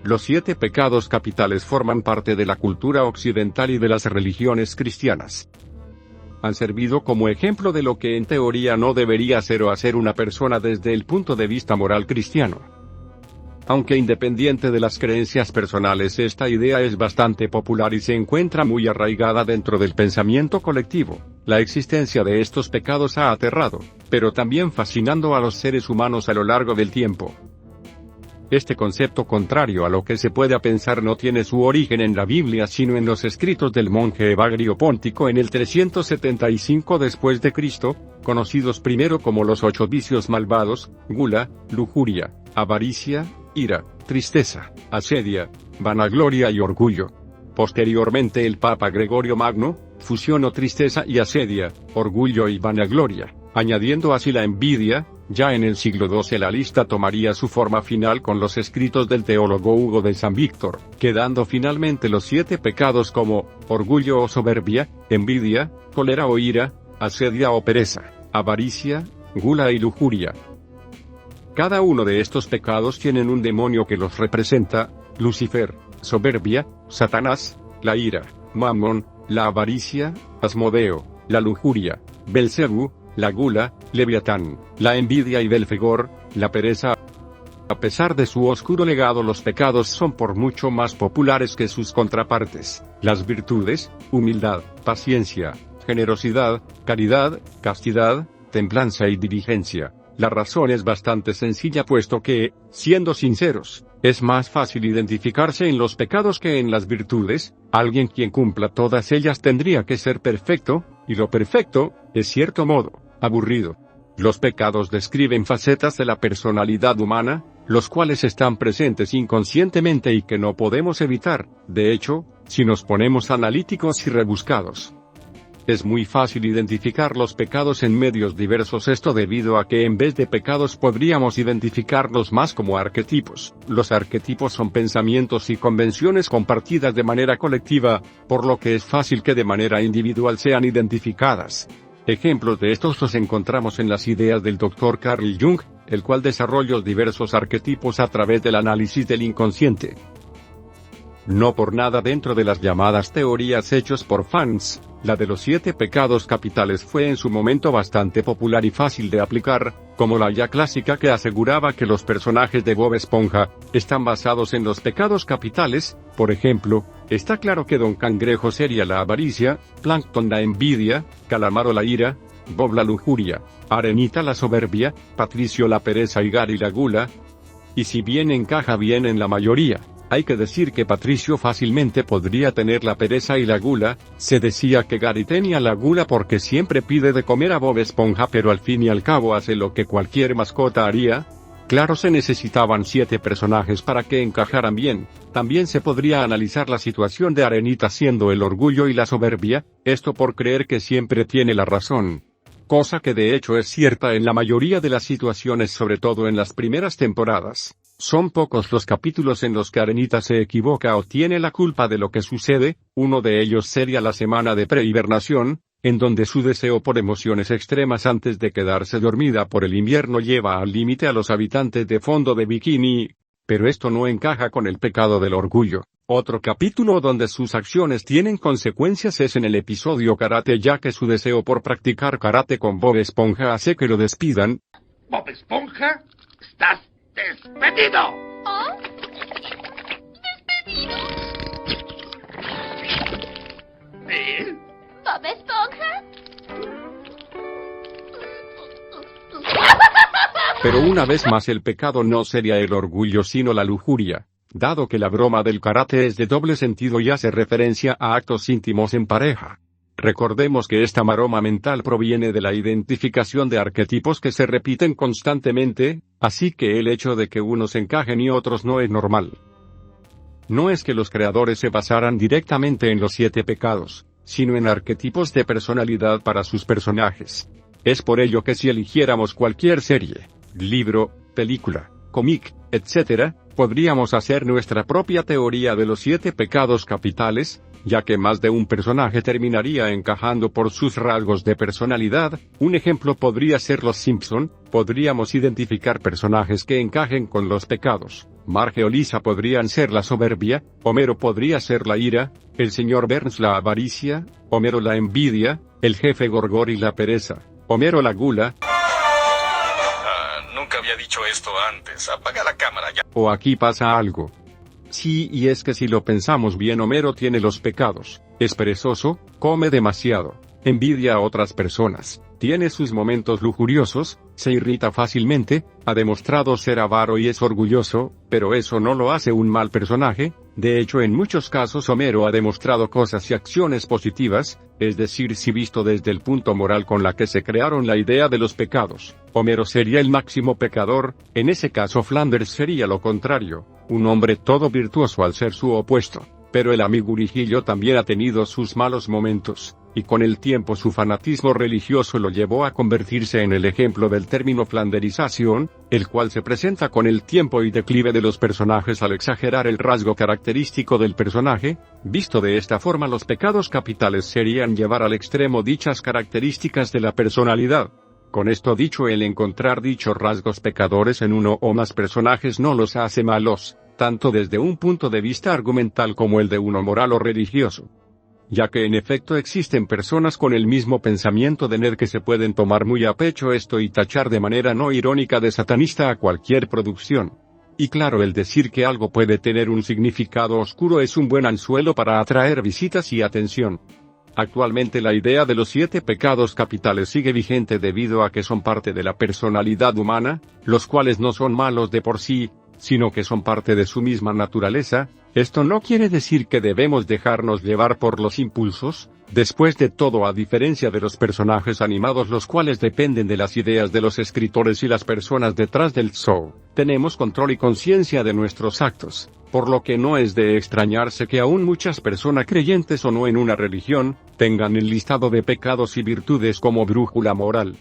Los 7 pecados capitales forman parte de la cultura occidental y de las religiones cristianas. Han servido como ejemplo de lo que en teoría no debería ser o hacer una persona desde el punto de vista moral cristiano. Aunque independiente de las creencias personales, esta idea es bastante popular y se encuentra muy arraigada dentro del pensamiento colectivo. La existencia de estos pecados ha aterrado, pero también fascinando a los seres humanos a lo largo del tiempo. Este concepto, contrario a lo que se pueda pensar, no tiene su origen en la Biblia sino en los escritos del monje Evagrio Póntico en el 375 después de Cristo, conocidos primero como los 8 vicios malvados: gula, lujuria, avaricia, ira, tristeza, asedia, vanagloria y orgullo. Posteriormente el Papa Gregorio Magno fusionó tristeza y asedia, orgullo y vanagloria, añadiendo así la envidia. Ya en el siglo XII la lista tomaría su forma final con los escritos del teólogo Hugo de San Víctor, quedando finalmente los 7 pecados como orgullo o soberbia, envidia, cólera o ira, asedia o pereza, avaricia, gula y lujuria. Cada uno de estos pecados tienen un demonio que los representa: Lucifer, soberbia; Satanás, la ira; Mamón, la avaricia; Asmodeo, la lujuria; Belcebú, la gula; Leviatán, la envidia; y Belfegor, la pereza. A pesar de su oscuro legado, los pecados son por mucho más populares que sus contrapartes: las virtudes, humildad, paciencia, generosidad, caridad, castidad, templanza y diligencia. La razón es bastante sencilla, puesto que, siendo sinceros, es más fácil identificarse en los pecados que en las virtudes. Alguien quien cumpla todas ellas tendría que ser perfecto, y lo perfecto, es cierto modo, aburrido. Los pecados describen facetas de la personalidad humana, los cuales están presentes inconscientemente y que no podemos evitar. De hecho, si nos ponemos analíticos y rebuscados, es muy fácil identificar los pecados en medios diversos, esto debido a que en vez de pecados podríamos identificarlos más como arquetipos. Los arquetipos son pensamientos y convenciones compartidas de manera colectiva, por lo que es fácil que de manera individual sean identificadas. Ejemplos de estos los encontramos en las ideas del Dr. Carl Jung, el cual desarrolló diversos arquetipos a través del análisis del inconsciente. No por nada dentro de las llamadas teorías hechos por fans, la de los 7 pecados capitales fue en su momento bastante popular y fácil de aplicar, como la ya clásica que aseguraba que los personajes de Bob Esponja están basados en los pecados capitales. Por ejemplo, está claro que Don Cangrejo sería la avaricia, Plankton la envidia, Calamaro la ira, Bob la lujuria, Arenita la soberbia, Patricio la pereza y Gary la gula. Y si bien encaja bien en la mayoría, hay que decir que Patricio fácilmente podría tener la pereza y la gula. Se decía que Gary tenía la gula porque siempre pide de comer a Bob Esponja, pero al fin y al cabo hace lo que cualquier mascota haría. Claro, se necesitaban 7 personajes para que encajaran bien. También se podría analizar la situación de Arenita siendo el orgullo y la soberbia, esto por creer que siempre tiene la razón. Cosa que de hecho es cierta en la mayoría de las situaciones, sobre todo en las primeras temporadas. Son pocos los capítulos en los que Arenita se equivoca o tiene la culpa de lo que sucede. Uno de ellos sería la semana de prehibernación, en donde su deseo por emociones extremas antes de quedarse dormida por el invierno lleva al límite a los habitantes de Fondo de Bikini. Pero esto no encaja con el pecado del orgullo. Otro capítulo donde sus acciones tienen consecuencias es en el episodio Karate, ya que su deseo por practicar karate con Bob Esponja hace que lo despidan. Bob Esponja, estás despedido. ¿Oh? ¿Despedido? ¿Sí? ¿Bob Esponja? Pero una vez más el pecado no sería el orgullo sino la lujuria, dado que la broma del karate es de doble sentido y hace referencia a actos íntimos en pareja. Recordemos que esta maroma mental proviene de la identificación de arquetipos que se repiten constantemente, así que el hecho de que unos encajen y otros no es normal. No es que los creadores se basaran directamente en los 7 pecados, sino en arquetipos de personalidad para sus personajes. Es por ello que si eligiéramos cualquier serie, libro, película, cómic, etc., podríamos hacer nuestra propia teoría de los 7 pecados capitales, ya que más de un personaje terminaría encajando por sus rasgos de personalidad. Un ejemplo podría ser Los Simpson. Podríamos identificar personajes que encajen con los pecados, Marge o Lisa podrían ser la soberbia, Homero podría ser la ira, el señor Burns la avaricia, Homero la envidia, el jefe Gorgory la pereza, Homero la gula. Nunca había dicho esto antes. Apaga la cámara ya. O aquí pasa algo. Sí, y es que si lo pensamos bien, Homero tiene los pecados. Es perezoso, come demasiado, envidia a otras personas, tiene sus momentos lujuriosos, se irrita fácilmente, ha demostrado ser avaro y es orgulloso, pero eso no lo hace un mal personaje. De hecho, en muchos casos Homero ha demostrado cosas y acciones positivas, es decir, si visto desde el punto moral con la que se crearon la idea de los pecados, Homero sería el máximo pecador. En ese caso Flanders sería lo contrario, un hombre todo virtuoso al ser su opuesto. Pero el amigurijillo también ha tenido sus malos momentos, y con el tiempo su fanatismo religioso lo llevó a convertirse en el ejemplo del término flanderización, el cual se presenta con el tiempo y declive de los personajes al exagerar el rasgo característico del personaje. Visto de esta forma, los pecados capitales serían llevar al extremo dichas características de la personalidad. Con esto dicho, el encontrar dichos rasgos pecadores en uno o más personajes no los hace malos, tanto desde un punto de vista argumental como el de uno moral o religioso. Ya que en efecto existen personas con el mismo pensamiento de nerd que se pueden tomar muy a pecho esto y tachar de manera no irónica de satanista a cualquier producción. Y claro, el decir que algo puede tener un significado oscuro es un buen anzuelo para atraer visitas y atención. Actualmente la idea de los 7 pecados capitales sigue vigente debido a que son parte de la personalidad humana, los cuales no son malos de por sí, sino que son parte de su misma naturaleza. Esto no quiere decir que debemos dejarnos llevar por los impulsos. Después de todo, a diferencia de los personajes animados, los cuales dependen de las ideas de los escritores y las personas detrás del show, tenemos control y conciencia de nuestros actos, por lo que no es de extrañarse que aún muchas personas creyentes o no en una religión, tengan el listado de pecados y virtudes como brújula moral.